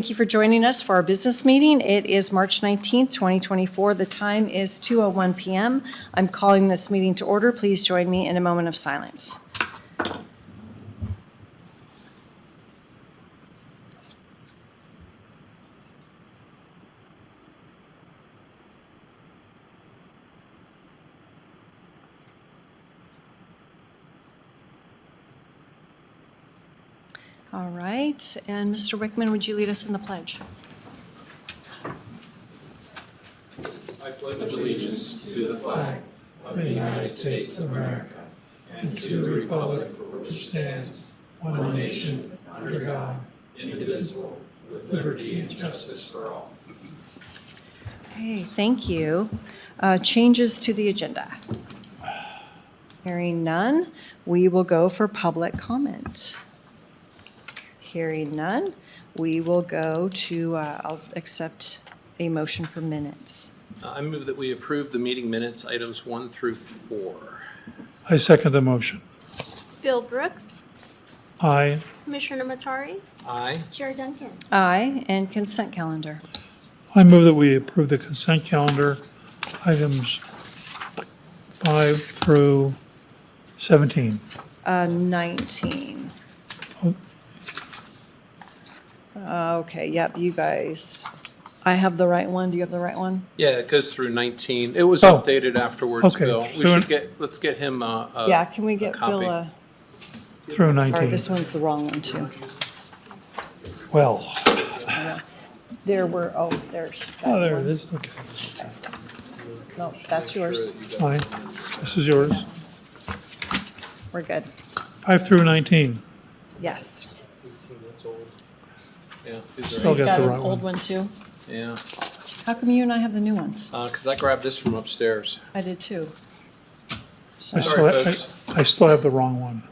Thank you for joining us for our business meeting. It is March 19th, 2024. The time is 2:01 p.m. I'm calling this meeting to order. Please join me in a moment of silence. All right, and Mr. Wickman, would you lead us in the pledge? I pledge allegiance to the flag of the United States of America and to the republic for which stands one nation under God, indivisible, with liberty and justice for all. Okay, thank you. Changes to the agenda. Hearing none, we will go for public comment. Hearing none, we will go to, I'll accept a motion for minutes. I move that we approve the meeting minutes, items 1 through 4. I second the motion. Bill Brooks, Aye. Commissioner Matari, Aye. Chair Duncan. Aye, and consent calendar. I move that we approve the consent calendar, items 5 through 17. 19. Oh. Okay, yep, you guys. I have the right one. Do you have the right one? Yeah, it goes through 19. It was Oh. updated afterwards, Okay. Bill. We So- should let's get him Yeah, can we get copy. Bill Through Sorry, 19. this one's the wrong one, too. Well, There were, oh, there's that oh, there one. it is. Okay. No, that's yours. Fine. This is yours. We're good. 5 through 19. Yes. Yeah, these Still are, He's got got the an right old one. one, too. yeah, How come you and I have the new ones? because I grabbed this from upstairs. I did, too. So, I Sorry, still, folks. I still have the wrong one.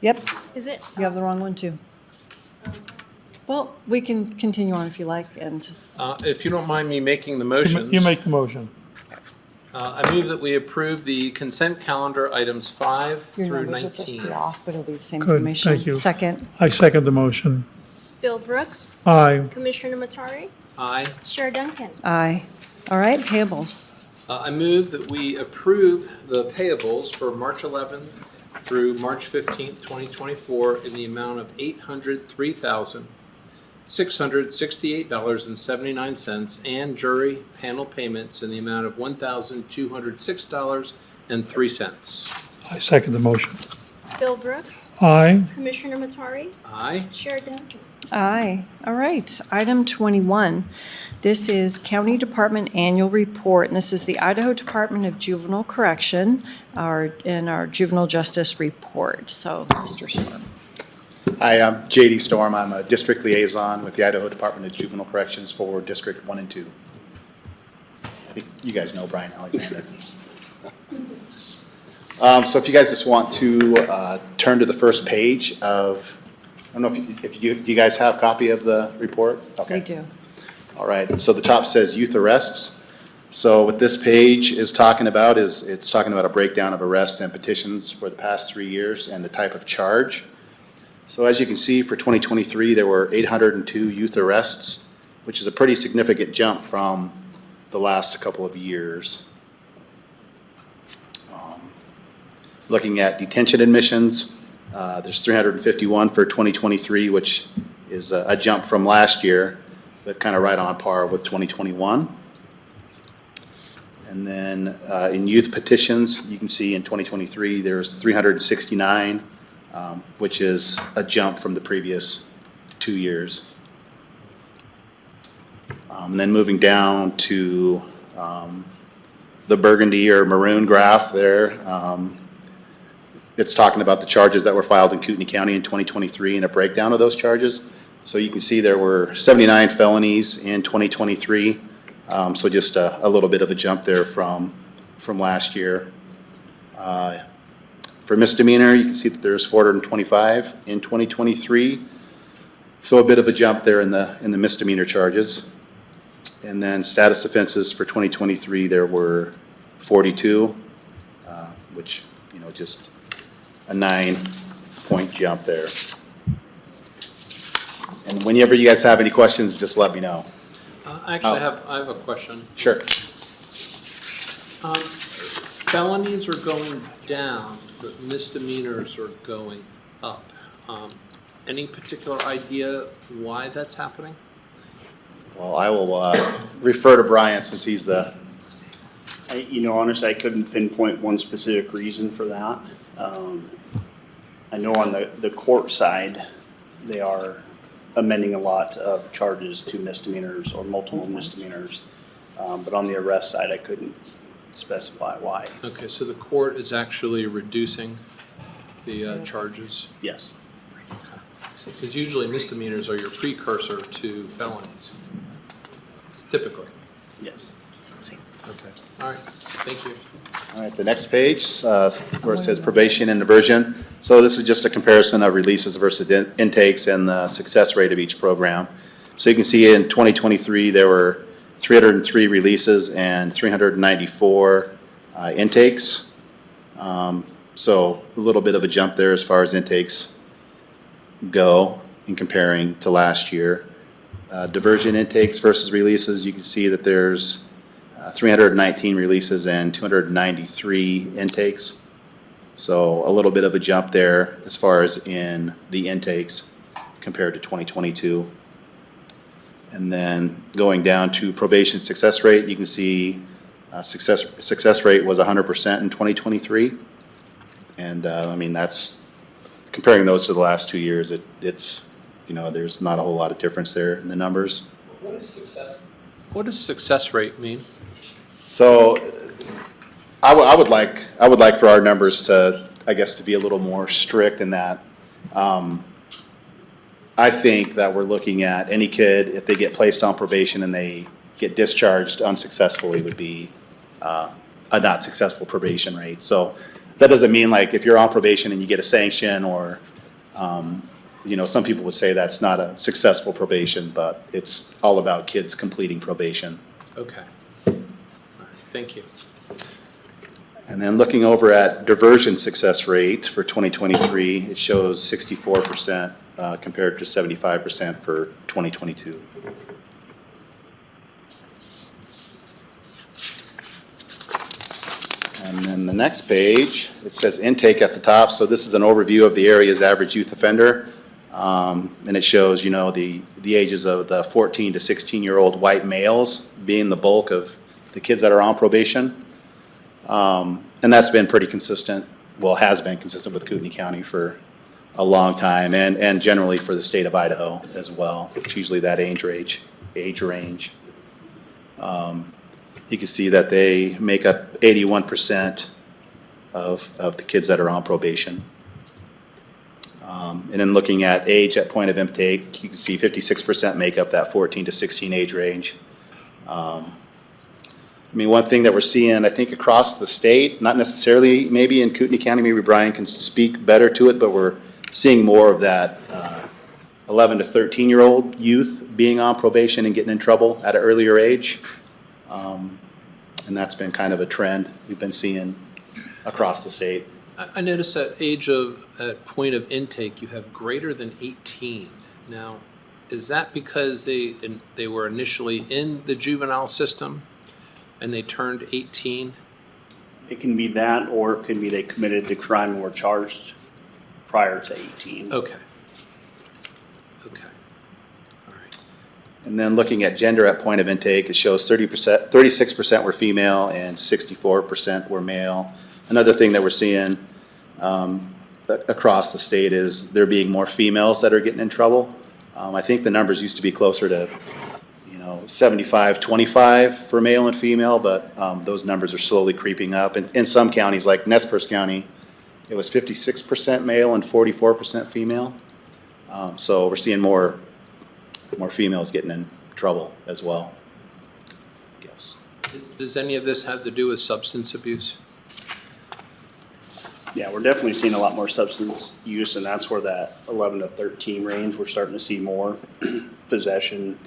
yep, Is it? you have the wrong one, too. Well, we can continue on if you like, and just, If you don't mind me making the You motions. you make the motion. I move that we approve the consent calendar, items 5 your through numbers will just 19. be off, but it'll be the same Good, information. thank you. Second. I second the motion. Bill Brooks, Aye. Commissioner Matari, Aye. Chair Duncan. Aye. All right, payables. I move that we approve the payables for March 11th through March 15th, 2024 in the amount of $803,668.79 and jury panel payments in the amount of $1,206.03. I second the motion. Bill Brooks, Aye. Commissioner Matari, Aye. Chair Duncan. Aye. All right. Item 21. This is County Department Annual Report, and this is the Idaho Department of Juvenile Correction, our Juvenile Justice Report. So, Mr. Storm. Hi, I'm J.D. Storm. I'm a district liaison with the Idaho Department of Juvenile Corrections for District 1 and 2. I think you guys know Brian Alexander. So if you guys just want to turn to the first page of, I don't know if you do you guys have a copy of the report? Okay. We do. All right, so the top says youth arrests. So what this page is talking about is it's talking about a breakdown of arrests and petitions for the past 3 years and the type of charge. So as you can see, for 2023, there were 802 youth arrests, which is a pretty significant jump from the last couple of years. Looking at detention admissions, there's 351 for 2023, which is a jump from last year, but kind of right on par with 2021. And then in youth petitions, you can see in 2023, there's 369, which is a jump from the previous 2 years. And then moving down to the burgundy or maroon graph there, it's talking about the charges that were filed in Kootenai County in 2023 and a breakdown of those charges. So you can see there were 79 felonies in 2023. So just a little bit of a jump there from last year. For misdemeanor, you can see that there's 425 in 2023. So a bit of a jump there in the misdemeanor charges. And then status offenses for 2023, there were 42, which, just a 9-point jump there. And whenever you guys have any questions, just let me know. Actually, I have a question. Sure. Felonies are going down, but misdemeanors are going up. Any particular idea why that's happening? Well, I will refer to Brian since he's the, Honestly, I couldn't pinpoint one specific reason for that. I know on the court side, they are amending a lot of charges to misdemeanors or multiple misdemeanors. But on the arrest side, I couldn't specify why. Okay, so the court is actually reducing the charges? Yes. Because usually misdemeanors are your precursor to felonies, typically. Yes. Okay, all right, thank you. all right, the next page, where it says probation and diversion. So this is just a comparison of releases versus intakes and the success rate of each program. So you can see in 2023, there were 303 releases and 394 intakes. So a little bit of a jump there as far as intakes go in comparing to last year. Diversion intakes versus releases, you can see that there's 319 releases and 293 intakes. So a little bit of a jump there as far as in the intakes compared to 2022. And then going down to probation success rate, you can see success rate was 100% in 2023. And I mean, that's comparing those to the last 2 years, it's, there's not a whole lot of difference there in the numbers. What does success rate mean? So I would like for our numbers to, I guess, to be a little more strict in that. I think that we're looking at any kid, if they get placed on probation and they get discharged unsuccessfully, would be a not successful probation rate. So that doesn't mean like if you're on probation and you get a sanction or, some people would say that's not a successful probation, but it's all about kids completing probation. Okay. All right, thank you. And then looking over at diversion success rate for 2023, it shows 64% compared to 75% for 2022. And then the next page, it says intake at the top. So this is an overview of the area's average youth offender. And it shows, the ages of the 14 to 16-year-old white males being the bulk of the kids that are on probation. And that's been pretty consistent, has been consistent with Kootenai County for a long time and generally for the state of Idaho as well. It's usually that age range. You can see that they make up 81% of the kids that are on probation. And then looking at age at point of intake, you can see 56% make up that 14 to 16 age range. One thing that we're seeing, I think, across the state, not necessarily maybe in Kootenai County, maybe Brian can speak better to it, but we're seeing more of that 11 to 13-year-old youth being on probation and getting in trouble at an earlier age. And that's been kind of a trend we've been seeing across the state. I noticed that at point of intake, you have greater than 18. Now, is that because they were initially in the juvenile system and they turned 18? It can be that, or it could be they committed the crime and were charged prior to 18. Okay. Okay. All right. And then looking at gender at point of intake, it shows 36% were female and 64% were male. Another thing that we're seeing across the state is there being more females that are getting in trouble. I think the numbers used to be closer to 75-25 for male and female, but those numbers are slowly creeping up. And in some counties, like Nez Perce County, it was 56% male and 44% female. So we're seeing more females getting in trouble as well, I guess. Does any of this have to do with substance abuse? Yeah, we're definitely seeing a lot more substance use, and that's where that 11 to 13 range, we're starting to see more possession,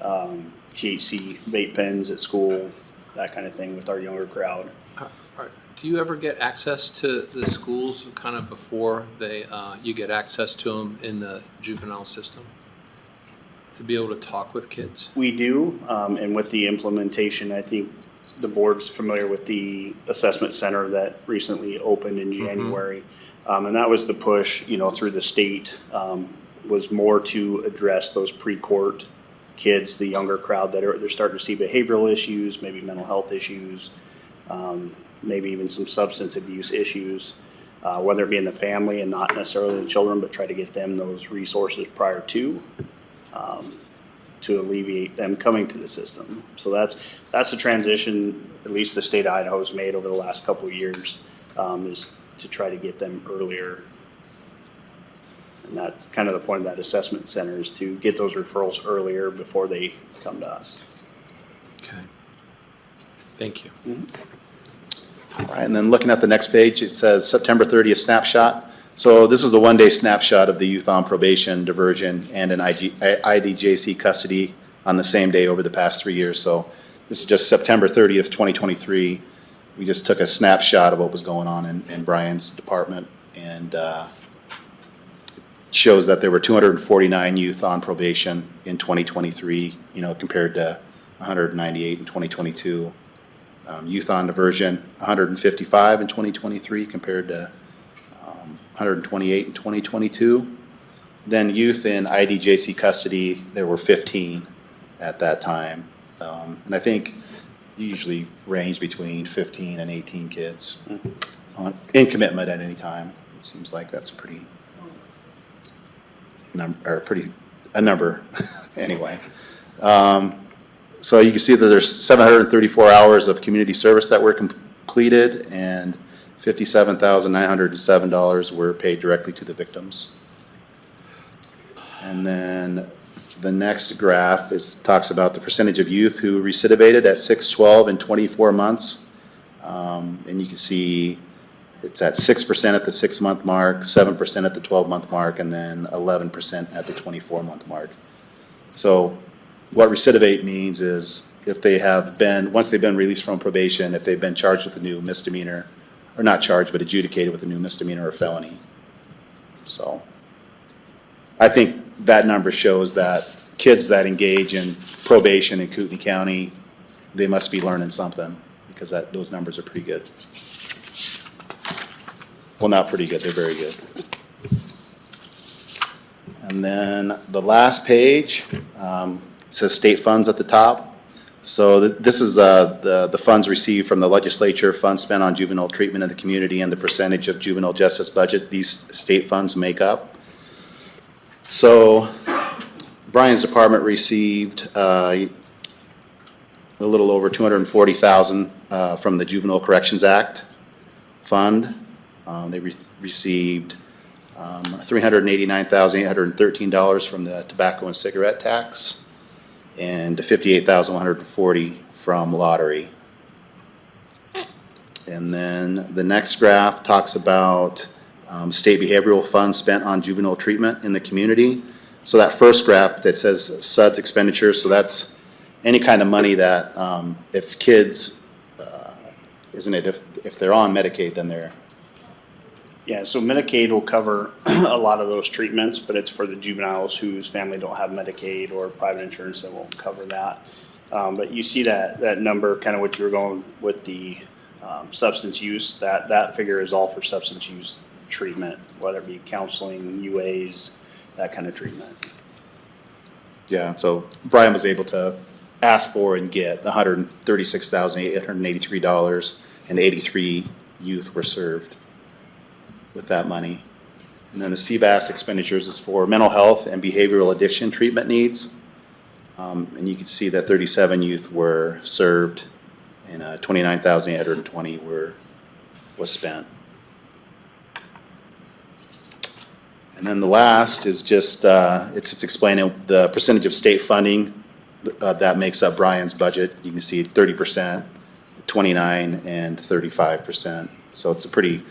THC vape pens at school, that kind of thing with our younger crowd. Do you ever get access to the schools kind of before you get access to them in the juvenile system? to be able to talk with kids? We do, and with the implementation, I think the board's familiar with the assessment center that recently opened in January. And that was the push, through the state, was more to address those pre-court kids, the younger crowd they're starting to see behavioral issues, maybe mental health issues, maybe even some substance abuse issues, whether it be in the family and not necessarily the children, but try to get them those resources prior to alleviate them coming to the system. So that's a transition, at least the state of Idaho's made over the last couple of years, is to try to get them earlier. And that's kind of the point of that assessment center, is to get those referrals earlier before they come to us. Okay. Thank you. All right, and then looking at the next page, it says September 30th snapshot. So this is the one-day snapshot of the youth on probation, diversion, and an IDJC custody on the same day over the past 3 years. So this is just September 30th, 2023. We just took a snapshot of what was going on in Brian's department, and shows that there were 249 youth on probation in 2023, compared to 198 in 2022. Youth on diversion, 155 in 2023 compared to 128 in 2022. Then youth in IDJC custody, there were 15 at that time. And I think you usually range between 15 and 18 kids in commitment at any time. It seems like that's a pretty number anyway. So you can see that there's 734 hours of community service that were completed, and $57,907 were paid directly to the victims. And then the next graph talks about the percentage of youth who recidivated at 6, 12, and 24 months. And you can see it's at 6% at the 6-month mark, 7% at the 12-month mark, and then 11% at the 24-month mark. So what recidivate means is if they have been, once they've been released from probation, if they've been charged with a new misdemeanor, or not charged, but adjudicated with a new misdemeanor or felony. So I think that number shows that kids that engage in probation in Kootenai County, they must be learning something, because those numbers are pretty good. Well, not pretty good, they're very good. And then the last page, it says state funds at the top. So this is the funds received from the legislature, funds spent on juvenile treatment in the community, and the percentage of juvenile justice budget these state funds make up. So Brian's department received a little over $240,000 from the Juvenile Corrections Act fund. They received $389,813 from the tobacco and cigarette tax, and $58,140 from lottery. And then the next graph talks about state behavioral funds spent on juvenile treatment in the community. So that first graph that says SUDS expenditures, so that's any kind of money that if kids, isn't it, if they're on Medicaid, then they're... Yeah, so Medicaid will cover a lot of those treatments, but it's for the juveniles whose family don't have Medicaid or private insurance that won't cover that. But you see that number, kind of what you were going with the substance use, that figure is all for substance use treatment, whether it be counseling, UAs, that kind of treatment. Yeah, so Brian was able to ask for and get $136,883, and 83 youth were served with that money. And then the CBAS expenditures is for mental health and behavioral addiction treatment needs. And you can see that 37 youth were served, and $29,820 was spent. And then the last is just, it's explaining the percentage of state funding that makes up Brian's budget. You can see 30%, 29%, and 35%. So it's a pretty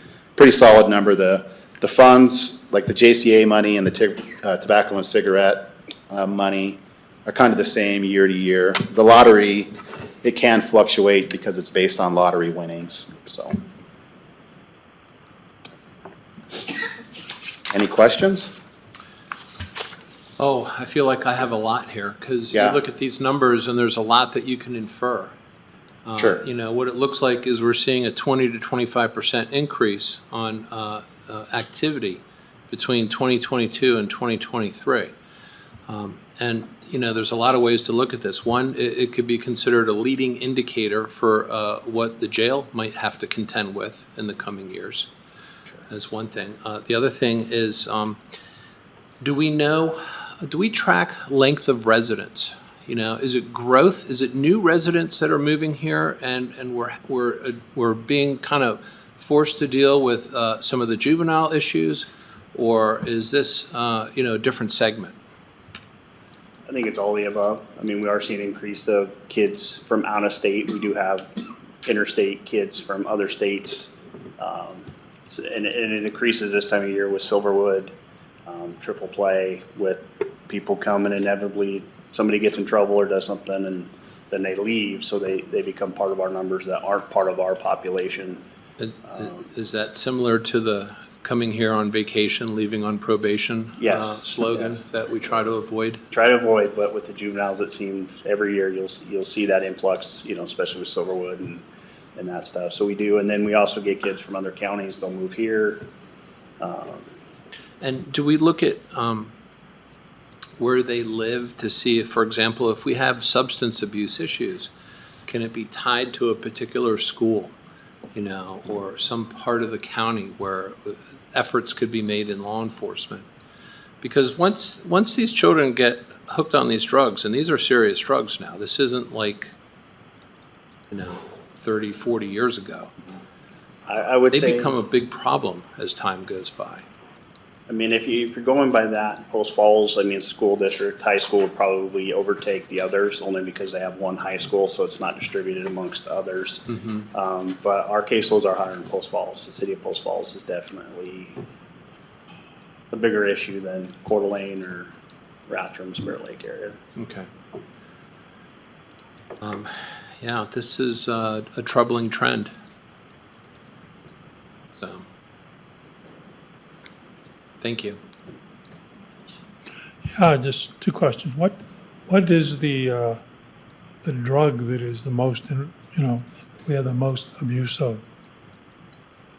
solid number. The funds, like the JCA money and the tobacco and cigarette money, are kind of the same year to year. The lottery, it can fluctuate because it's based on lottery winnings. So, any questions? Oh, I feel like I have a lot here, because you Yeah. look at these numbers and there's a lot that you can infer. Sure. You know, what it looks like is we're seeing a 20 to 25% increase on activity between 2022 and 2023. And, you know, there's a lot of ways to look at this. One, it could be considered a leading indicator for what the jail might have to contend with in the coming years. That's one thing. The other thing is, do we track length of residence? You know, is it growth? Is it new residents that are moving here and we're being kind of forced to deal with some of the juvenile issues? Or is this, you know, a different segment? I think it's all the above. I mean, we are seeing an increase of kids from out of state. We do have interstate kids from other states. And it increases this time of year with Silverwood, triple play, with people coming inevitably. Somebody gets in trouble or does something and then they leave, so they become part of our numbers that aren't part of our population. Is that similar to the coming here on vacation, leaving on probation Yes, slogan yes. that we try to avoid? Try to avoid, but with the juveniles, it seems every year you'll see that influx, you know, especially with Silverwood and that stuff. So we do, and then we also get kids from other counties. They'll move here. And do we look at where they live to see if, for example, if we have substance abuse issues, can it be tied to a particular school, you know, or some part of the county where efforts could be made in law enforcement? Because once these children get hooked on these drugs, and these are serious drugs now, this isn't like, you know, 30, 40 years ago. I would They say, become a big problem as time goes by. I mean, if you're going by that, Post Falls, I mean, school district, high school would probably overtake the others only because they have one high school, so it's not distributed amongst others. But our caseloads are higher in Post Falls. The city of Post Falls is definitely a bigger issue than Coeur d'Alene or Rathdrum, Spirit Lake area. Okay. Yeah, this is a troubling trend. So, thank you. Yeah, just two questions. What is the drug that is the most, you know, we have the most abuse of?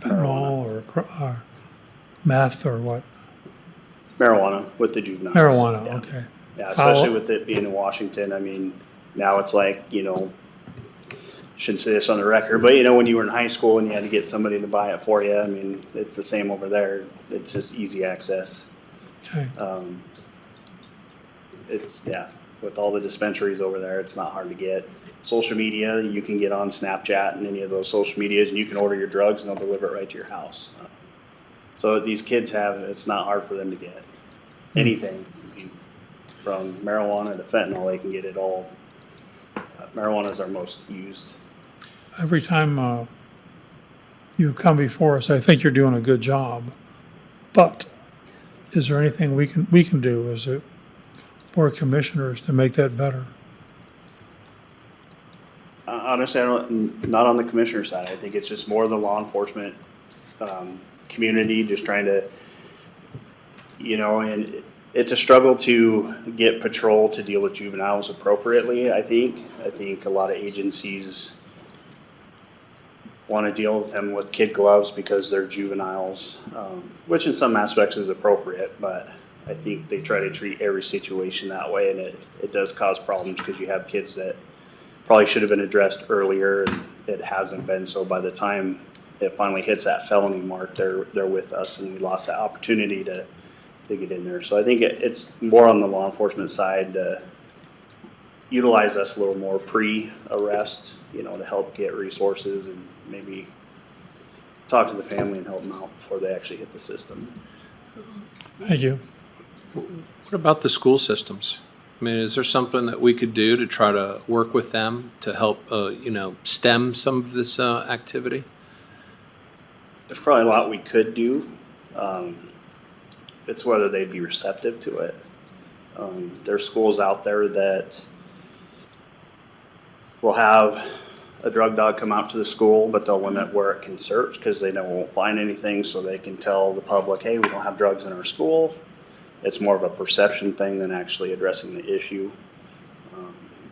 Fentanyl or meth or what? Marijuana with the juveniles. Marijuana, Yeah. okay. Yeah, especially How- with it being in Washington. I mean, now it's like, you know, shouldn't say this on the record, but you know, when you were in high school and you had to get somebody to buy it for you, I mean, it's the same over there. It's just easy access. Okay, It's, yeah, with all the dispensaries over there, it's not hard to get. Social media, you can get on Snapchat and any of those social medias and you can order your drugs and they'll deliver it right to your house. So these kids it's not hard for them to get anything. I mean, from marijuana to fentanyl, they can get it all. Marijuana is our most used. every time you come before us, I think you're doing a good job. But is there anything we can do as a board of commissioners to make that better? Honestly, not on the commissioner side. I think it's just more the law enforcement community just trying to, you know, and it's a struggle to get patrol to deal with juveniles appropriately, I think. I think a lot of agencies want to deal with them with kid gloves because they're juveniles, which in some aspects is appropriate, but I think they try to treat every situation that way, and it does cause problems because you have kids that probably should have been addressed earlier, and it hasn't been. So by the time it finally hits that felony mark, they're with us, and we lost that opportunity to get in there. So I think it's more on the law enforcement side to utilize us a little more pre-arrest, you know, to help get resources and maybe talk to the family and help them out before they actually hit the system. Thank you. What about the school systems? I mean, is there something that we could do to try to work with them to help, you know, stem some of this activity? There's probably a lot we could do. It's whether they'd be receptive to it. There's schools out there that will have a drug dog come out to the school, but they'll limit where it can search because they know it won't find anything, so they can tell the public, hey, we don't have drugs in our school. it's more of a perception thing than actually addressing the issue.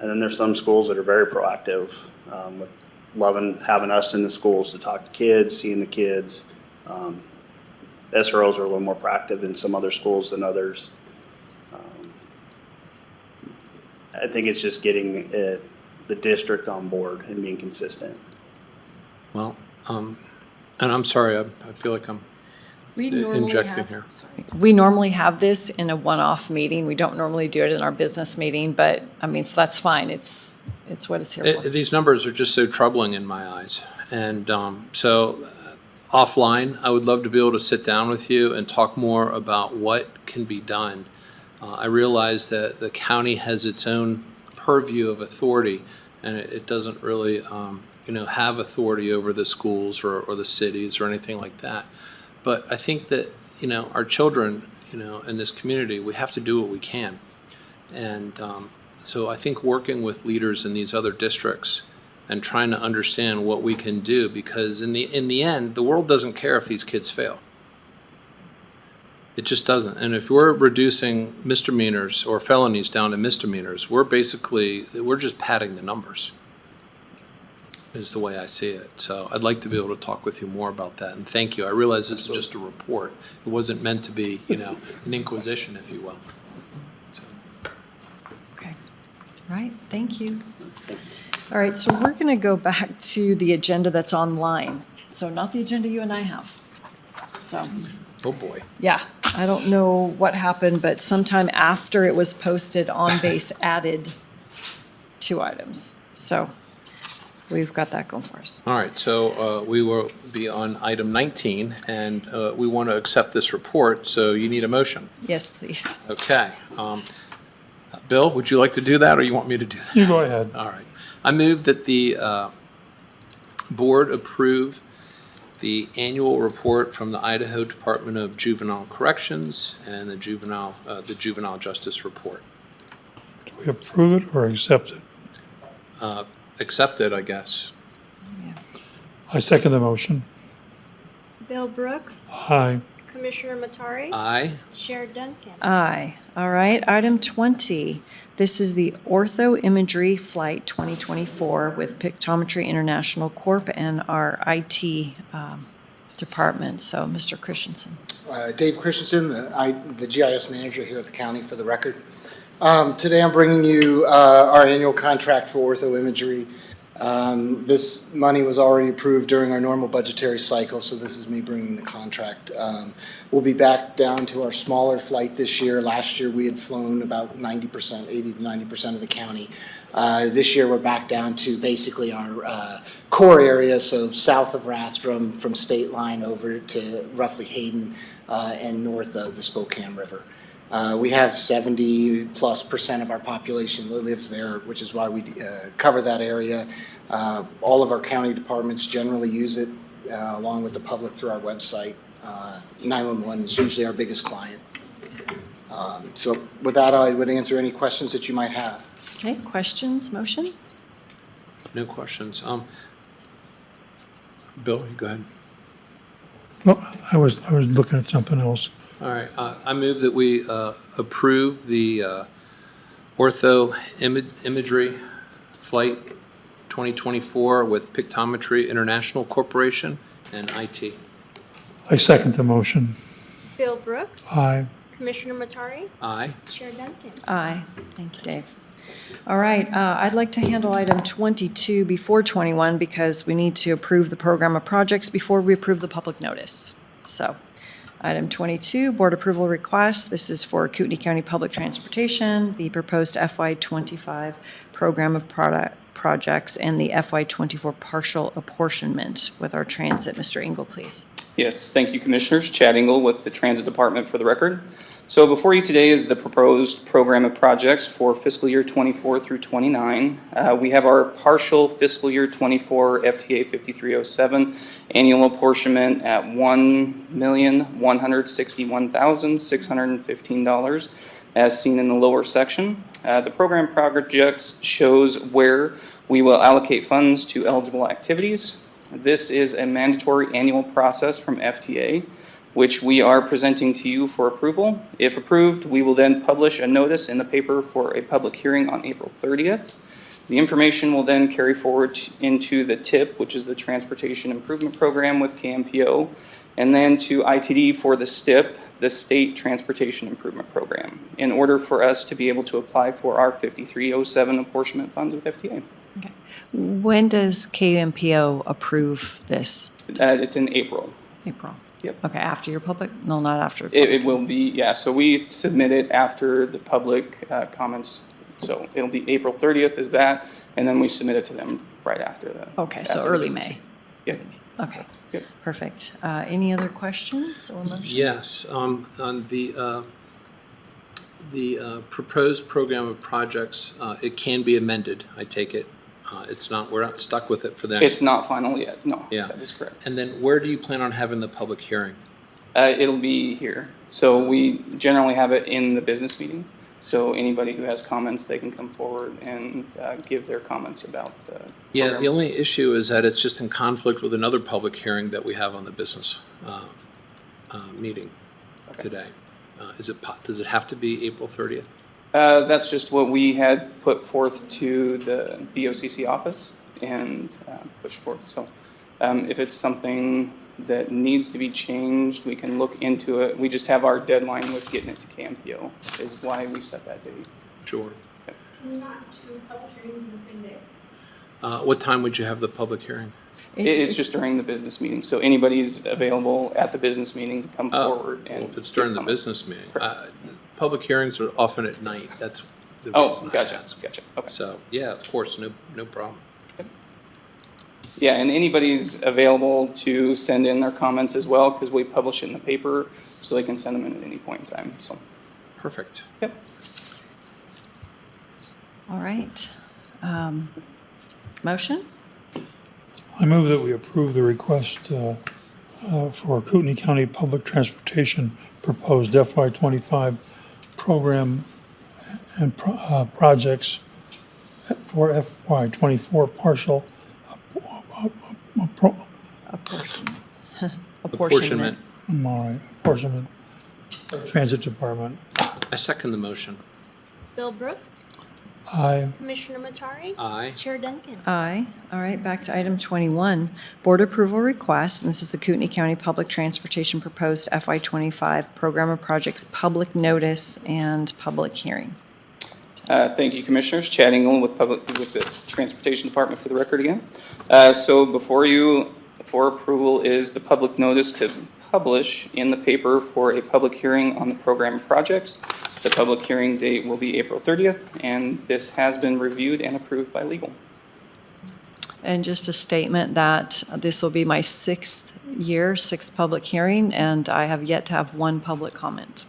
And then there's some schools that are very proactive, with loving having us in the schools to talk to kids, seeing the kids. SROs are a little more proactive in some other schools than others. I think it's just getting the district on board and being consistent. Well, and I'm sorry, I feel like I'm We normally injecting have, here. sorry. We normally have this in a one-off meeting. We don't normally do it in our business meeting, but, I mean, so that's fine. It's what it's here for. These numbers are just so troubling in my eyes. And so offline, I would love to be able to sit down with you and talk more about what can be done. I realize that the county has its own purview of authority, and it doesn't really, have authority over the schools or the cities or anything like that. But I think that, our children, in this community, we have to do what we can. And so I think working with leaders in these other districts and trying to understand what we can do, because in the end, the world doesn't care if these kids fail. It just doesn't. And if we're reducing misdemeanors or felonies down to misdemeanors, we're just padding the numbers, is the way I see it. So I'd like to be able to talk with you more about that. And thank you. I realize this is just a report. It wasn't meant to be, an inquisition, if you will. So. Okay. All right, thank you. All right, so we're going to go back to the agenda that's online. So not the agenda you and I have. So, Oh, boy. yeah, I don't know what happened, but sometime after it was posted, OnBase added 2 items. So we've got that going for us. All right, so we will be on item 19, and we want to accept this report, so you need a motion. Yes, please. Okay. Bill, would you like to do that, or you want me to do that? You go ahead. All right. I move that the board approve the annual report from the Idaho Department of Juvenile Corrections and the Juvenile Justice Report. Do we approve it or accept it? Accept it, I guess. I second the motion. Bill Brooks, Aye. Commissioner Matari, Aye. Chair Duncan. Aye. All right, item 20. This is the Orthoimagery Flight 2024 with Pictometry International Corp and our IT department. So, Mr. Christensen. Dave Christensen, the GIS manager here at the county, for the record. Today I'm bringing you our annual contract for Orthoimagery. This money was already approved during our normal budgetary cycle, so this is me bringing the contract. We'll be back down to our smaller flight this year. Last year we had flown about 90%, 80 to 90% of the county. This year we're back down to basically our core area, so south of Rathdrum, from State Line over to roughly Hayden and north of the Spokane River. We have 70+% of our population that lives there, which is why we cover that area. All of our county departments generally use it, along with the public, through our website. 911 is usually our biggest client. So with that, I would answer any questions that you might have. Okay, questions, motion? No questions. Bill, you go ahead. Well, I was looking at something else. All right, I move that we approve the Orthoimagery Flight 2024 with Pictometry International Corporation and IT. I second the motion. Bill Brooks, Aye. Commissioner Matari, Aye. Chair Duncan. Aye. Thank you, Dave. All right, I'd like to handle item 22 before 21 because we need to approve the program of projects before we approve the public notice. So, item 22, board approval request. This is for Kootenai County Public Transportation, the proposed FY25 program of projects, and the FY24 partial apportionment with our transit. Mr. Engel, please. Yes, thank you, Commissioners. Chad Engel with the Transit Department for the record. So before you today is the proposed program of projects for fiscal year 24 through 29. We have our partial fiscal year 24 FTA 5307 annual apportionment at $1,161,615, as seen in the lower section. The program projects shows where we will allocate funds to eligible activities. This is a mandatory annual process from FTA. which we are presenting to you for approval. If approved, we will then publish a notice in the paper for a public hearing on April 30th. The information will then carry forward into the TIP, which is the Transportation Improvement Program with KMPO, and then to ITD for the STIP, the State Transportation Improvement Program, in order for us to be able to apply for our 5307 apportionment funds with FTA. Okay. When does KMPO approve this? It's in April. April? Yep. Okay, after your public? No, not after. It will be, yeah, so we submit it after the public comments. So it'll be April 30th is that, and then we submit it to them right after that. Okay, so after the early business May. meeting. Yep. Okay, Yep. perfect. Any other questions or motions? Yes, on the proposed program of projects, it can be amended, I take it. It's not, we're not stuck with it for the next. It's not final yet, no, Yeah. that is correct. And then where do you plan on having the public hearing? It'll be here. So we generally have it in the business meeting. So anybody who has comments, they can come forward and give their comments about the Yeah, program. the only issue is that it's just in conflict with another public hearing that we have on the business meeting today. Does it have to be April 30th? That's just what we had put forth to the BOCC office and pushed forth. So if it's something that needs to be changed, we can look into it. We just have our deadline with getting it to KMPO is why we set that date. Sure. Can you not have two public hearings on the same day? What time would you have the public hearing? It's just during the business meeting. So anybody's available at the business meeting to come forward and. Well, if it's during the give comments. business meeting. Public hearings are often at night. That's the Oh, reason I gotcha, ask. gotcha. Okay. So, yeah, of course, no problem. Yeah, and anybody's available to send in their comments as well, because we publish it in the paper, so they can send them in at any point in time, so. Perfect. Yep. All right. Motion? I move that we approve the request for Kootenai County Public Transportation proposed FY25 program and projects for FY24 partial Apportionment. all right, apportionment, Transit Department. I second the motion. Bill Brooks, Aye. Commissioner Matari, Aye. Chair Duncan. Aye. All right, back to item 21, board approval request, and this is the Kootenai County Public Transportation Proposed FY25 Program of Projects Public Notice and Public Hearing. Thank you, Commissioners. Chad Engel with the Transportation Department for the record again. So before you, for approval is the public notice to publish in the paper for a public hearing on the program of projects. The public hearing date will be April 30th, and this has been reviewed and approved by legal. And just a statement that this will be my sixth public hearing, and I have yet to have one public comment.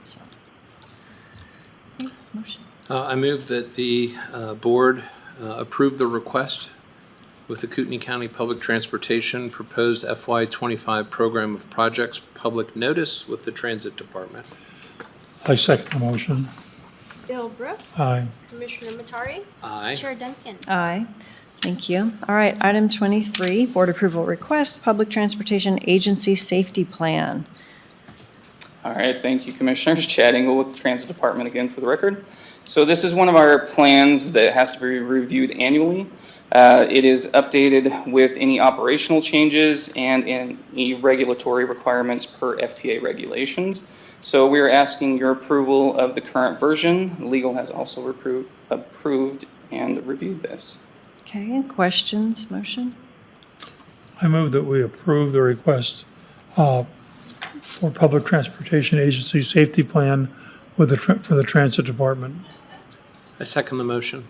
So, okay, motion. I move that the board approve the request with the Kootenai County Public Transportation proposed FY25 Program of Projects public notice with the Transit Department. I second the motion. Bill Brooks, Aye. Commissioner Matari, Aye. Chair Duncan. Aye. Thank you. All right, item 23, board approval request, Public Transportation Agency Safety Plan. All right, thank you, Commissioners. Chad Engel with the Transit Department again for the record. So this is one of our plans that has to be reviewed annually. It is updated with any operational changes and any regulatory requirements per FTA regulations. So we are asking your approval of the current version. Legal has also approved and reviewed this. Okay, questions, motion? I move that we approve the request for Public Transportation Agency Safety Plan with for the Transit Department. I second the motion.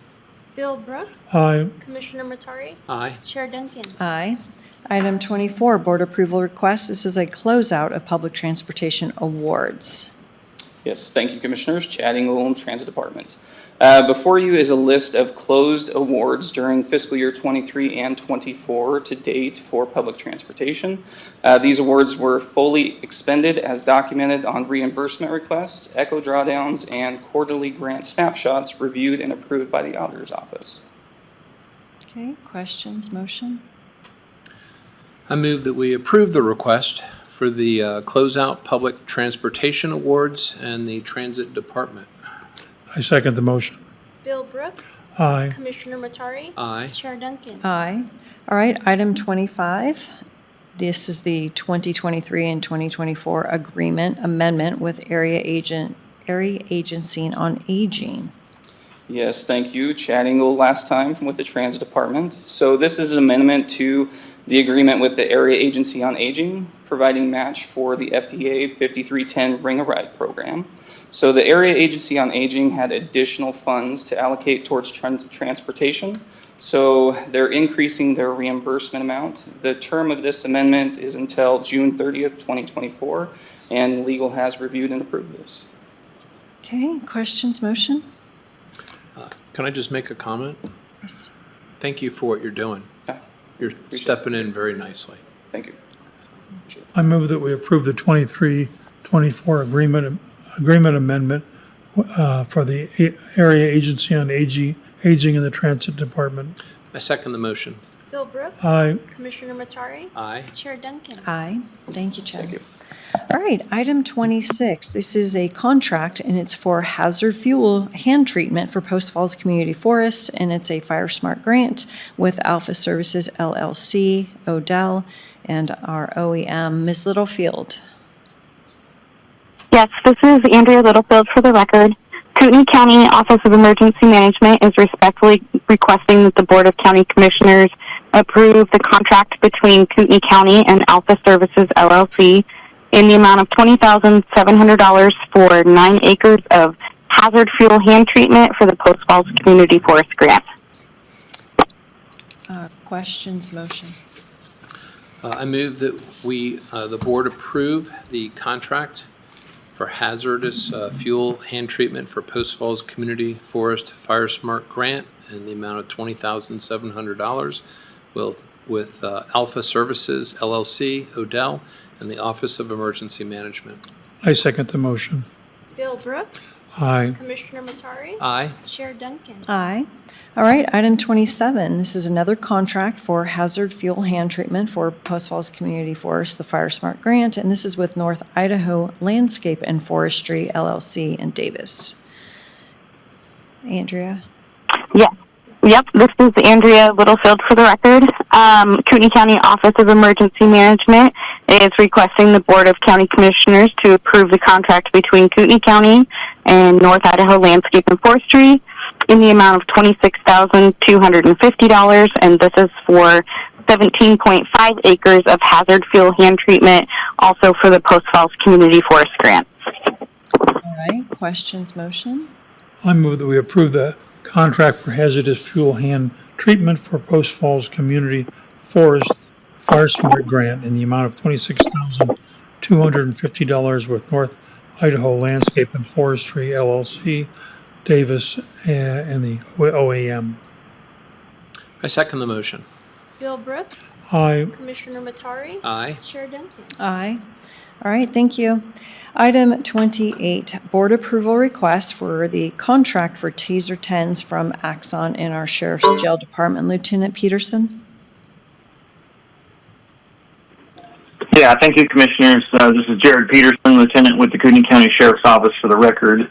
Bill Brooks, Aye. Commissioner Matari, Aye. Chair Duncan. Aye. Item 24, board approval request. This is a closeout of public transportation awards. Yes, thank you, Commissioners. Chad Engel, Transit Department. Before you is a list of closed awards during fiscal year 23 and 24 to date for public transportation. These awards were fully expended as documented on reimbursement requests, echo drawdowns, and quarterly grant snapshots reviewed and approved by the Auditor's Office. Okay, questions, motion? I move that we approve the request for the Closeout Public Transportation Awards and the Transit Department. I second the motion. Bill Brooks. Aye. Commissioner Matari. Aye. Chair Duncan. Aye. All right, item 25. This is the 2023 and 2024 agreement amendment with Area Agency on Aging. Yes, thank you. Chad Engel last time with the Transit Department. So this is an amendment to the agreement with the Area Agency on Aging, providing match for the FDA 5310 Ring a Ride program. So the Area Agency on Aging had additional funds to allocate towards transportation. So they're increasing their reimbursement amount. The term of this amendment is until June 30th, 2024, and legal has reviewed and approved this. Okay, questions, motion? Can I just make a comment? Yes. Thank you for what you're doing. You're stepping in very nicely. Thank you. I move that we approve the 23-24 agreement amendment for the Area Agency on Aging in the Transit Department. I second the motion. Bill Brooks. Aye. Commissioner Matari. Aye. Chair Duncan. Aye. Thank you, Chad. Thank you. All right, item 26. This is a contract, and it's for hazard fuel hand treatment for Post Falls Community Forest, and it's a FireSmart grant with Alpha Services LLC, Odell, and our OEM, Ms. Littlefield. Yes, this is Andrea Littlefield for the record. Kootenai County Office of Emergency Management is respectfully requesting that the Board of County Commissioners approve the contract between Kootenai County and Alpha Services LLC in the amount of $20,700 for 9 acres of hazard fuel hand treatment for the Post Falls Community Forest Grant. Questions, motion? I move that we, the board approve the contract for hazardous fuel hand treatment for Post Falls Community Forest FireSmart grant in the amount of $20,700 with Alpha Services LLC, Odell, and the Office of Emergency Management. I second the motion. Bill Brooks. Aye. Commissioner Matari. Aye. Chair Duncan. Aye. All right, item 27. This is another contract for hazard fuel hand treatment for Post Falls Community Forest, the FireSmart grant, and this is with North Idaho Landscape and Forestry LLC in Davis. Andrea? Yes. Yep, this is Andrea Littlefield for the record. Kootenai County Office of Emergency Management is requesting the Board of County Commissioners to approve the contract between Kootenai County and North Idaho Landscape and Forestry in the amount of $26,250, and this is for 17.5 acres of hazard fuel hand treatment, also for the Post Falls Community Forest Grant. All right, questions, motion? I move that we approve the contract for hazardous fuel hand treatment for Post Falls Community Forest FireSmart grant in the amount of $26,250 with North Idaho Landscape and Forestry LLC, Davis, and the OAM. I second the motion. Bill Brooks. Aye. Commissioner Matari. Aye. Chair Duncan. Aye. All right, thank you. Item 28, board approval request for the contract for Taser 10s from Axon in our Sheriff's Jail Department. Lieutenant Peterson? Yeah, thank you, Commissioners. This is Jared Peterson, Lieutenant with the Kootenai County Sheriff's Office for the record.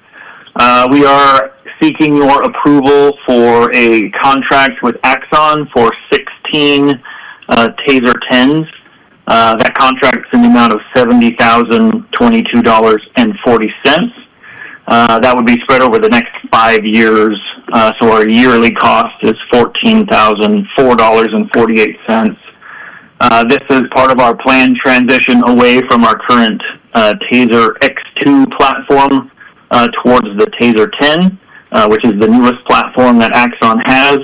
We are seeking your approval for a contract with Axon for 16 Taser 10s. That contract's in the amount of $70,022.40. That would be spread over the next 5 years. So our yearly cost is $14,004.48. This is part of our planned transition away from our current Taser X2 platform towards the Taser 10, which is the newest platform that Axon has.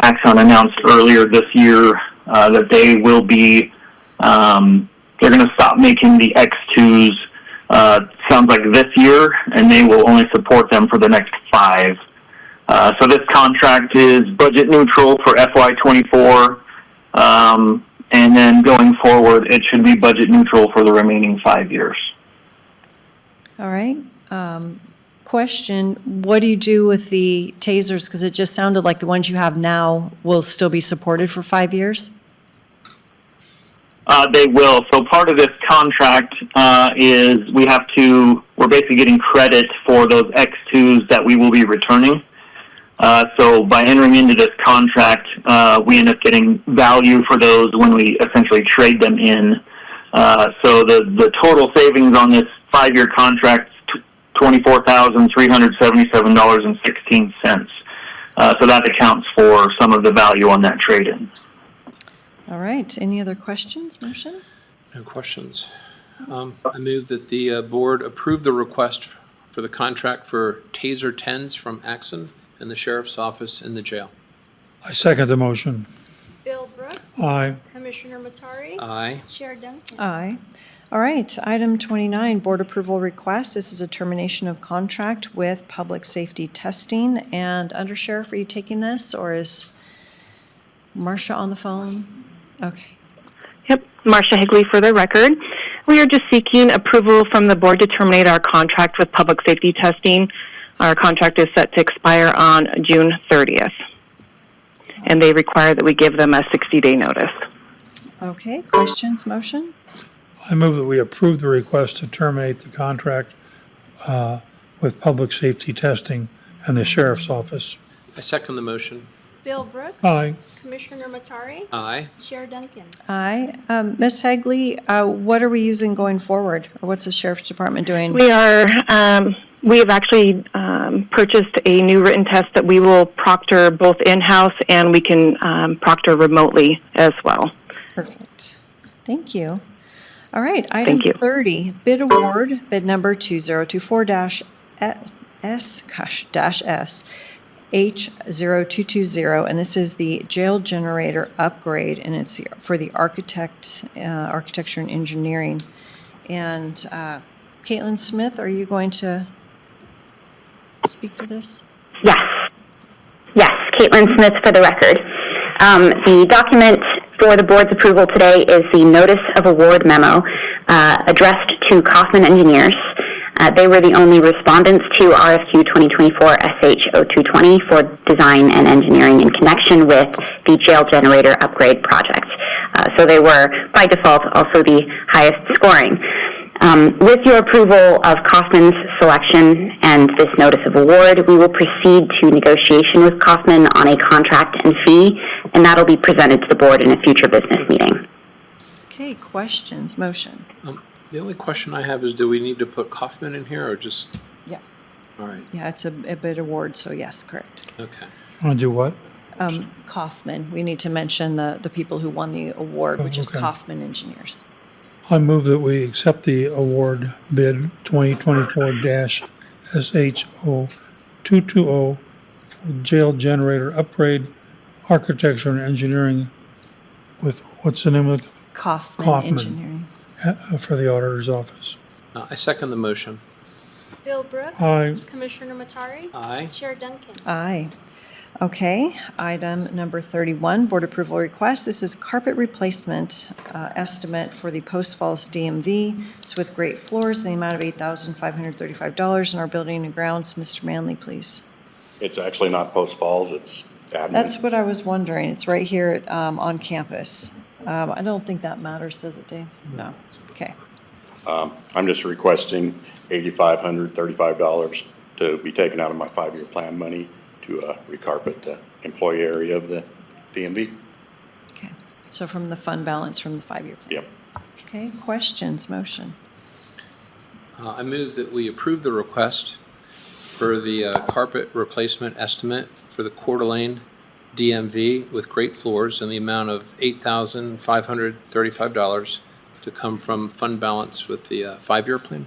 Axon announced earlier this year that they will be, they're going to stop making the X2s, sounds like this year, and they will only support them for the next 5. So this contract is budget neutral for FY24. And then going forward, it should be budget neutral for the remaining 5 years. All right. Question, what do you do with the tasers? Because it just sounded like the ones you have now will still be supported for 5 years? They will. So part of this contract is we're basically getting credit for those X2s that we will be returning. So by entering into this contract, we end up getting value for those when we essentially trade them in. So the total savings on this 5-year contract is $24,377.16. So that accounts for some of the value on that trade-in. All right, any other questions, motion? No questions. I move that the board approve the request for the contract for Taser 10s from Axon and the Sheriff's Office in the jail. I second the motion. Bill Brooks. Aye. Commissioner Matari. Aye. Chair Duncan. Aye. All right, item 29, board approval request. This is a termination of contract with public safety testing. And Under Sheriff, are you taking this, or is Marcia on the phone? Okay. Yep, Marcia Higley for the record. We are just seeking approval from the board to terminate our contract with public safety testing. Our contract is set to expire on June 30th. And they require that we give them a 60-day notice. Okay, questions, motion? I move that we approve the request to terminate the contract with public safety testing and the sheriff's office. I second the motion. Bill Brooks. Aye. Commissioner Matari. Aye. Chair Duncan. Aye. Ms. Hagley, what are we using going forward? Or what's the Sheriff's Department doing? We have actually purchased a new written test that we will proctor both in-house and we can proctor remotely as well. Perfect. Thank you. All right, item Thank you. 30, bid award, bid number 2024-S, H0220, and this is the jail generator upgrade, and it's for the architecture and engineering. And Caitlin Smith, are you going to speak to this? Yes. Yes, Caitlin Smith for the record. The document for the board's approval today is the Notice of Award memo addressed to Kaufman Engineers. They were the only respondents to RFQ 2024-SH0220 for design and engineering in connection with the jail generator upgrade project. So they were, by default, also the highest scoring. With your approval of Kaufman's selection and this notice of award, we will proceed to negotiation with Kaufman on a contract and fee, and that'll be presented to the board in a future business meeting. Okay, questions, motion? The only question I have is, do we need to put Kaufman in here or just? Yeah. All right. Yeah, it's a bid award, so yes, correct. Okay. Want to do what? Kaufman, we need to mention the people who won the award, which is okay. Kaufman Engineers. I move that we accept the award bid 2024-SH0220 jail generator upgrade, architecture and engineering with, what's the name of it? Kaufman Engineering. For the auditor's office. I second the motion. Bill Brooks. Aye. Commissioner Matari. Aye. Chair Duncan. Aye. Okay, item number 31, board approval request. This is carpet replacement estimate for the Post Falls DMV. It's with great floors, in the amount of $8,535 in our building and grounds. Mr. Manley, please. It's actually not Post Falls, it's admin. That's what I was wondering. It's right here at, on campus. I don't think that matters, does it, Dave? No. Okay. I'm just requesting $8,535 to be taken out of my 5-year plan money to recarpet the employee area of the DMV. Okay. So from the fund balance from the 5-year plan. Yep. Okay, questions, motion? I move that we approve the request for the carpet replacement estimate for the Coeur d'Alene DMV with great floors in the amount of $8,535 to come from fund balance with the 5-year plan.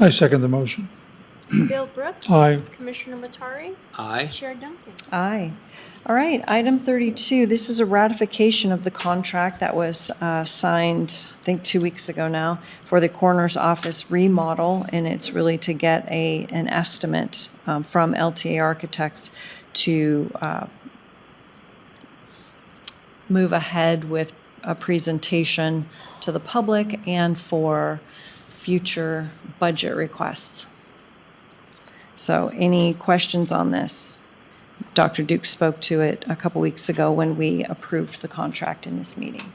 I second the motion. Bill Brooks. Aye. Commissioner Matari. Aye. Chair Duncan. Aye. All right, item 32, this is a ratification of the contract that was signed, I think 2 weeks ago now, for the coroner's office remodel, and it's really to get an estimate from LTA Architects to move ahead with a presentation to the public and for future budget requests. So any questions on this? Dr. Duke spoke to it a couple weeks ago when we approved the contract in this meeting.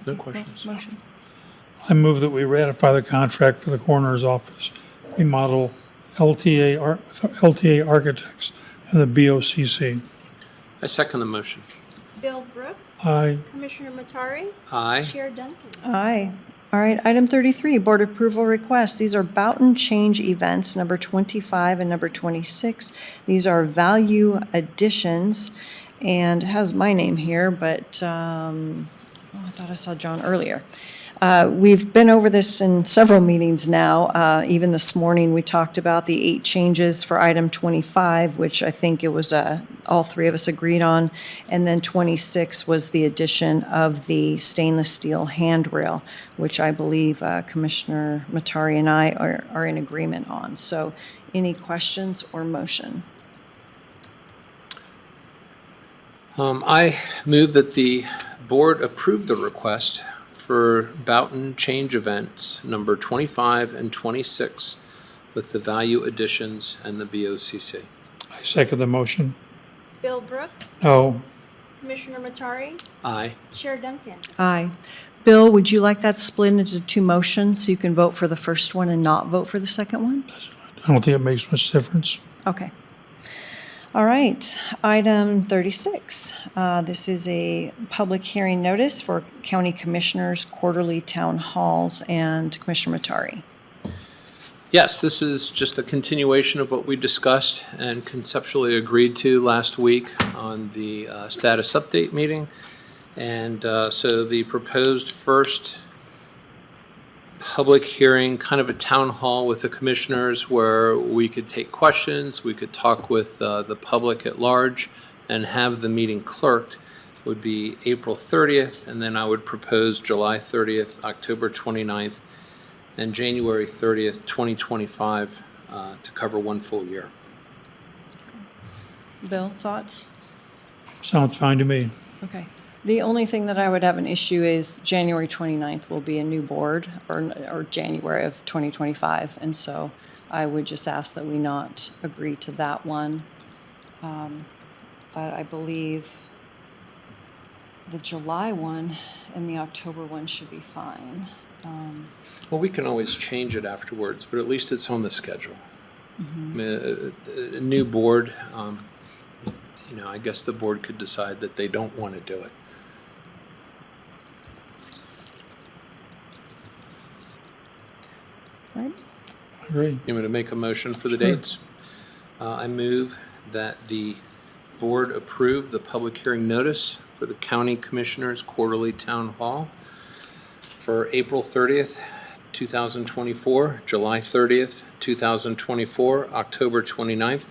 No questions. Motion. I move that we ratify the contract for the coroner's office remodel LTA Architects and the BOCC. I second the motion. Bill Brooks. Aye. Commissioner Matari. Aye. Chair Duncan. Aye. All right, item 33, board approval requests. These are Bouten change events, number 25 and number 26. These are value additions, and it has my name here, but I thought I saw John earlier. We've been over this in several meetings now. Even this morning, we talked about the 8 changes for item 25, which I think it was all 3 of us agreed on. And then 26 was the addition of the stainless steel handrail, which I believe Commissioner Matari and I are in agreement on. So any questions or motion? I move that the board approve the request for Bouten change events number 25 and 26 with the value additions and the BOCC. I second the motion. Bill Brooks. No. Commissioner Matari. Aye. Chair Duncan. Aye. Bill, would you like that split into 2 motions so you can vote for the first one and not vote for the second one? I don't think it makes much difference. Okay. All right, item 36. This is a public hearing notice for County Commissioners' quarterly town halls, and Commissioner Matari. Yes, this is just a continuation of what we discussed and conceptually agreed to last week on the status update meeting. And so the proposed first public hearing, kind of a town hall with the commissioners where we could take questions, we could talk with the public at large and have the meeting clerked, would be April 30th, and then I would propose July 30th, October 29th, and January 30th, 2025 to cover 1 full year. Bill, thoughts? Sounds fine to me. Okay. The only thing that I would have an issue is January 29th will be a new board, or January of 2025, and so I would just ask that we not agree to that one. But I believe the July one and the October one should be fine. Well, we can always change it afterwards, but at least it's on the schedule. I mean, a new board, I guess the board could decide that they don't want to do it. Right? I agree. You want me to make a motion for the Sure. dates? I move that the board approve the public hearing notice for the County Commissioners Quarterly Town Hall for April 30th, 2024, July 30th, 2024, October 29th,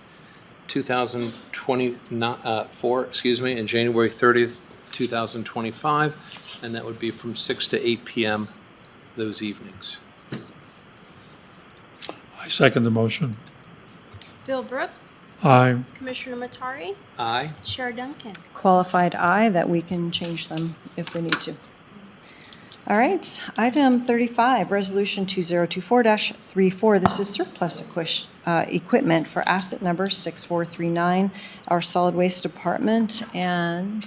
2024, and January 30th, 2025, and that would be from 6 to 8 p.m. those evenings. I second the motion. Bill Brooks. Aye. Commissioner Matari. Aye. Chair Duncan. Qualified aye, that we can change them if we need to. All right, item 35, Resolution 2024-34. This is surplus equipment for asset number 6439, our solid waste department, and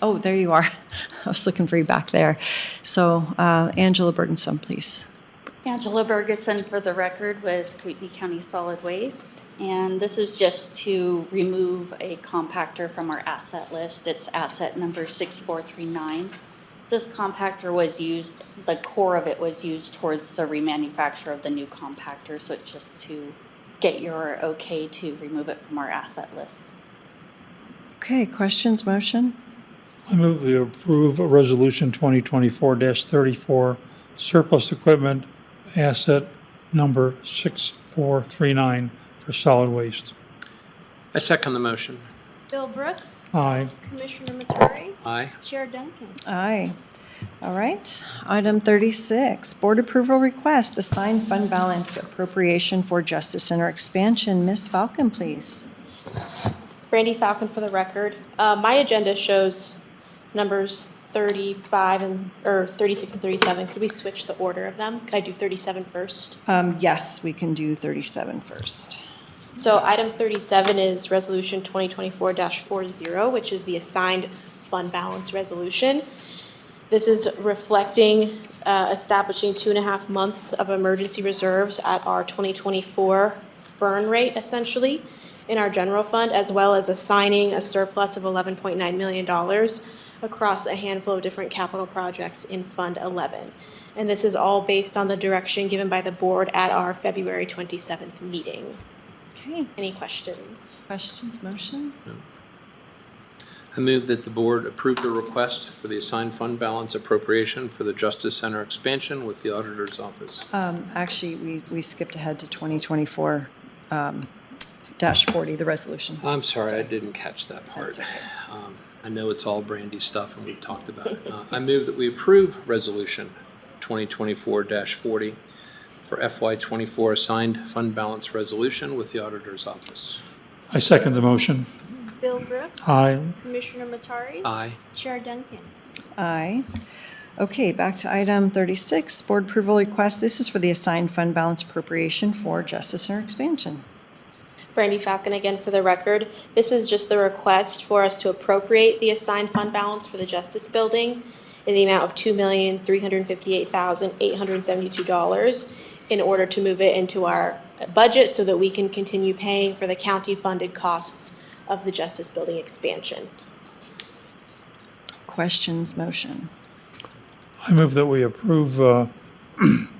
oh, there you are. I was looking for you back there. So Angela Bergenson, please. Angela Bergeson for the record with Kootenai County Solid Waste. And this is just to remove a compactor from our asset list. It's asset number 6439. This compactor was used, the core of it was used towards the remanufacture of the new compactor. So it's just to get your okay to remove it from our asset list. Okay, questions, motion? I move we approve Resolution 2024-34, surplus equipment, asset number 6439 for solid waste. I second the motion. Bill Brooks. Aye. Commissioner Matari. Aye. Chair Duncan. Aye. All right. Item 36, board approval request, assigned fund balance appropriation for Justice Center expansion. Ms. Falcon, please. Brandy Falcon for the record. My agenda shows numbers 36 and 37. Could we switch the order of them? Could I do 37 first? Yes, we can do 37 first. So item 37 is resolution 2024-40, which is the assigned fund balance resolution. This is reflecting establishing 2.5 months of emergency reserves at our 2024 burn rate, essentially, in our general fund, as well as assigning a surplus of $11.9 million across a handful of different capital projects in Fund 11. And this is all based on the direction given by the board at our February 27th meeting. Okay, Any questions? questions, motion? I move that the board approve the request for the assigned fund balance appropriation for the Justice Center expansion with the auditor's office. Actually, we skipped ahead to 2024 -40, the resolution. I'm sorry, I didn't catch that part. That's okay. I know it's all Brandy stuff and we've talked about it. I move that we approve resolution 2024-40 for FY24 assigned fund balance resolution with the auditor's office. I second the motion. Bill Brooks. Aye. Commissioner Matari. Aye. Chair Duncan. Aye. Okay, back to item 36, board approval request. This is for the assigned fund balance appropriation for Justice Center expansion. Brandy Falcon again for the record. This is just the request for us to appropriate the assigned fund balance for the Justice Building in the amount of $2,358,872 in order to move it into our budget so that we can continue paying for the county-funded costs of the Justice Building expansion. Questions, motion? I move that we approve the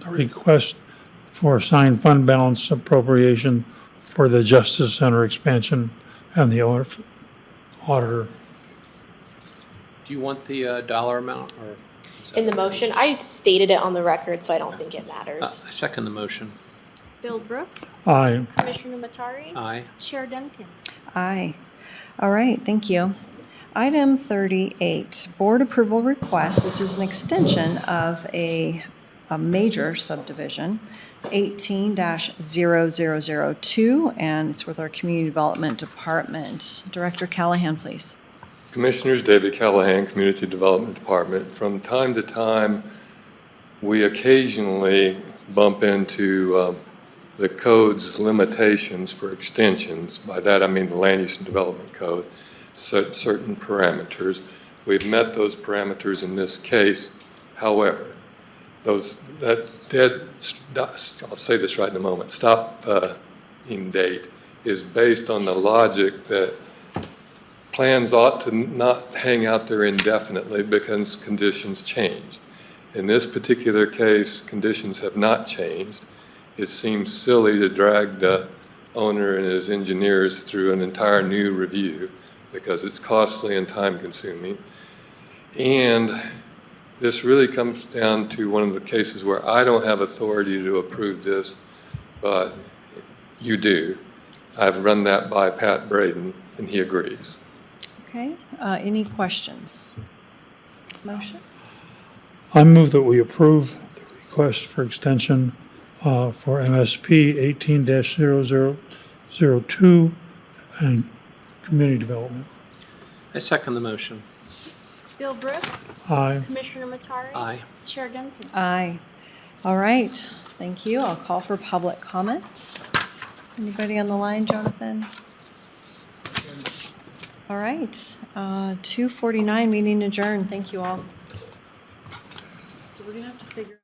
request for assigned fund balance appropriation for the Justice Center expansion and the auditor. Do you want the dollar amount or? is that- In the motion, I stated it on the record, so I don't think it matters. I second the motion. Bill Brooks. Aye. Commissioner Matari. Aye. Chair Duncan. Aye. All right, thank you. Item 38, board approval request. This is an extension of a major subdivision, 18-0002, and it's with our Community Development Department. Director Callahan, please. Commissioners, David Callahan, Community Development Department. From time to time, we occasionally bump into the code's limitations for extensions. By that I mean the Land Use and Development Code, certain parameters. We've met those parameters in this case. However, I'll say this right in a moment, stopping date is based on the logic that plans ought to not hang out there indefinitely because conditions change. In this particular case, conditions have not changed. It seems silly to drag the owner and his engineers through an entire new review because it's costly and time consuming. And this really comes down to one of the cases where I don't have authority to approve this, but you do. I've run that by Pat Braden and he agrees. Okay, any questions? Motion? I move that we approve the request for extension for MSP 18-0002 and community development. I second the motion. Bill Brooks. Aye. Commissioner Matari. Aye. Chair Duncan. Aye. All right, thank you. I'll call for public comments. Anybody on the line, Jonathan? All right, 2:49, meeting adjourned. Thank you all. So we're gonna have to figure